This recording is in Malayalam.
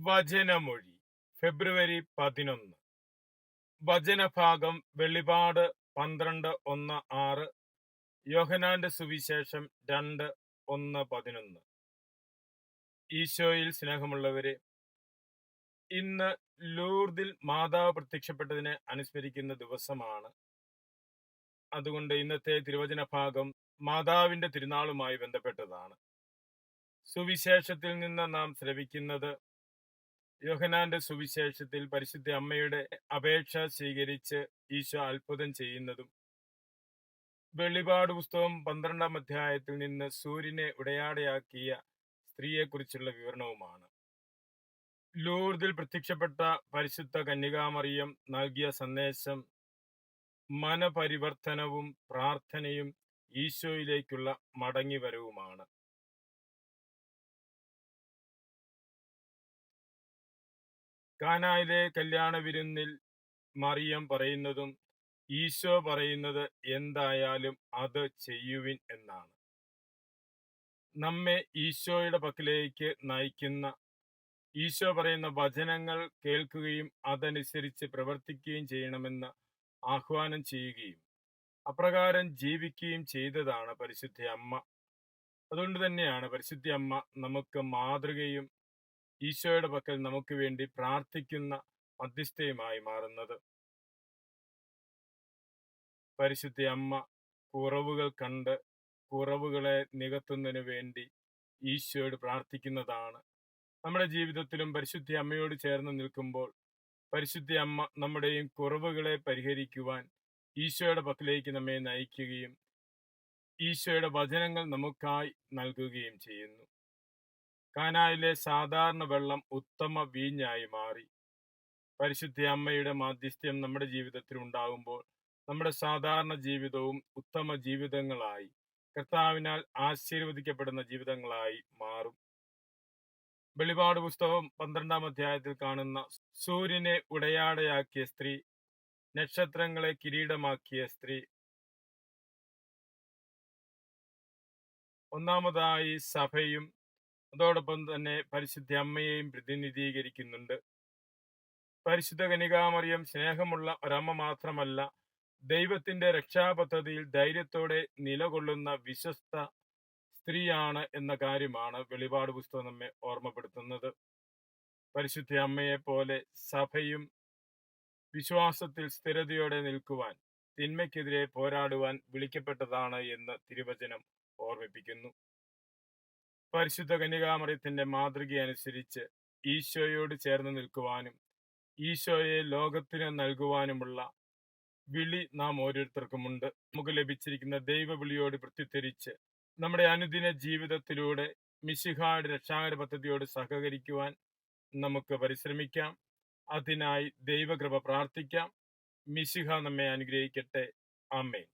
വചനമൊഴി ഫെബ്രുവരി 11. വചനഭാഗം വെളിപാട് 12:1-6, യോഹന്നാന്റെ സുവിശേഷം 2:1-11. ഈശോയിൽ സ്നേഹമുള്ളവരെ, ഇന്ന് ലൂർദിൽ മാതാവ് പ്രത്യക്ഷപ്പെട്ടതിനെ അനുസ്മരിക്കുന്ന ദിവസമാണ്. അതുകൊണ്ട് ഇന്നത്തെ തിരുവചന ഭാഗം മാതാവിന്റെ തിരുനാളുമായി ബന്ധപ്പെട്ടതാണ്. സുവിശേഷത്തിൽ നിന്ന് നാം ശ്രവിക്കുന്നത് യോഹന്നാന്റെ സുവിശേഷത്തിൽ പരിശുദ്ധ അമ്മയുടെ അപേക്ഷ സ്വീകരിച്ച് ഈശോ അത്ഭുതം ചെയ്യുന്നതും, വെളിപാട് പുസ്തകം 12-ാം അധ്യായത്തിൽ നിന്ന് സൂര്യനെ ഉടയാടയാക്കിയ സ്ത്രീയെക്കുറിച്ചുള്ള വിവരണവുമാണ്. ലൂർദിൽ പ്രത്യക്ഷപ്പെട്ട പരിശുദ്ധ കന്യകാമറിയം നൽകിയ സന്ദേശം മനപരിവർത്തനവും പ്രാർത്ഥനയും ഈശോയിലേക്കുള്ള മടങ്ങിവരവുമാണ്. കാനായിലെ കല്യാണ വിരുന്നിൽ മറിയം പറയുന്നതും ഈശോ പറയുന്നത് എന്തായാലും അത് ചെയ്യുവിൻ എന്നാണ്. നമ്മെ ഈശോയുടെ പക്കലേക്ക് നയിക്കുന്ന, ഈശോ പറയുന്ന വചനങ്ങൾ കേൾക്കുകയും അതനുസരിച്ച് പ്രവർത്തിക്കുകയും ചെയ്യണമെന്ന് ആഹ്വാനം ചെയ്യുകയും അപ്രകാരം ജീവിക്കുകയും ചെയ്തതാണ് പരിശുദ്ധ അമ്മ. അതുകൊണ്ട് തന്നെയാണ് പരിശുദ്ധ അമ്മ നമുക്ക് മാതൃകയും ഈശോയുടെ പക്കൽ നമുക്ക് വേണ്ടി പ്രാർത്ഥിക്കുന്ന മധ്യസ്ഥയുമായി മാറുന്നത്. പരിശുദ്ധ അമ്മ കുറവുകൾ കണ്ട് കുറവുകളെ നികത്തുന്നതിന് വേണ്ടി ഈശോയോട് പ്രാർത്ഥിക്കുന്നതാണ്. നമ്മുടെ ജീവിതത്തിലും പരിശുദ്ധ അമ്മയോട് ചേർന്ന് നിൽക്കുമ്പോൾ പരിശുദ്ധ അമ്മ നമ്മുടെയും കുറവുകളെ പരിഹരിക്കുവാൻ ഈശോയുടെ പക്കലേക്ക് നമ്മെ നയിക്കുകയും ഈശോയുടെ വചനങ്ങൾ നമുക്കായി നൽകുകയും ചെയ്യുന്നു. കാനായിലെ സാധാരണ വെള്ളം ഉത്തമ വീഞ്ഞായി മാറി. പരിശുദ്ധ അമ്മയുടെ മാധ്യസ്ഥ്യം നമ്മുടെ ജീവിതത്തിൽ ഉണ്ടാകുമ്പോൾ നമ്മുടെ സാധാരണ ജീവിതവും ഉത്തമ ജീവിതങ്ങളായി, കർത്താവിനാൽ ആശീർവദിക്കപ്പെടുന്ന ജീവിതങ്ങളായി മാറും. വെളിപാട് പുസ്തകം 12-ാം അധ്യായത്തിൽ കാണുന്ന സൂര്യനെ ഉടയാടയാക്കിയ സ്ത്രീ, നക്ഷത്രങ്ങളെ കിരീടമാക്കിയ സ്ത്രീ, ഒന്നാമതായി സഭയും അതോടൊപ്പം തന്നെ പരിശുദ്ധ അമ്മയെയും പ്രതിനിധീകരിക്കുന്നുണ്ട്. പരിശുദ്ധ കന്യകാമറിയം സ്നേഹമുള്ള ഒരമ്മ മാത്രമല്ല, ദൈവത്തിന്റെ രക്ഷാപദ്ധതിയിൽ ധൈര്യത്തോടെ നിലകൊള്ളുന്ന വിശ്വസ്ത സ്ത്രീയാണ് എന്ന കാര്യമാണ് വെളിപാട് പുസ്തകം നമ്മെ ഓർമ്മപ്പെടുത്തുന്നത്. പരിശുദ്ധ അമ്മയെ പോലെ സഭയും വിശ്വാസത്തിൽ സ്ഥിരതയോടെ നിൽക്കുവാൻ, തിന്മയ്ക്കെതിരെ പോരാടുവാൻ വിളിക്കപ്പെട്ടതാണ് എന്ന് തിരുവചനം ഓർമ്മിപ്പിക്കുന്നു. പരിശുദ്ധ കന്യകാമറിയത്തിന്റെ മാതൃകയനുസരിച്ച് ഈശോയോട് ചേർന്ന് നിൽക്കുവാനും ഈശോയെ ലോകത്തിന് നൽകുവാനുമുള്ള വിളി നാം ഓരോരുത്തർക്കുമുണ്ട്. നമുക്ക് ലഭിച്ചിരിക്കുന്ന ദൈവവിളിയോട് പ്രത്യുത്തരിച്ച് നമ്മുടെ അനുദിന ജീവിതത്തിലൂടെ മിശിഹായുടെ രക്ഷാകര പദ്ധതിയോട് സഹകരിക്കുവാൻ നമുക്ക് പരിശ്രമിക്കാം. അതിനായി ദൈവകൃപ പ്രാർത്ഥിക്കാം. മിശിഹ നമ്മെ അനുഗ്രഹിക്കട്ടെ. ആമേൻ.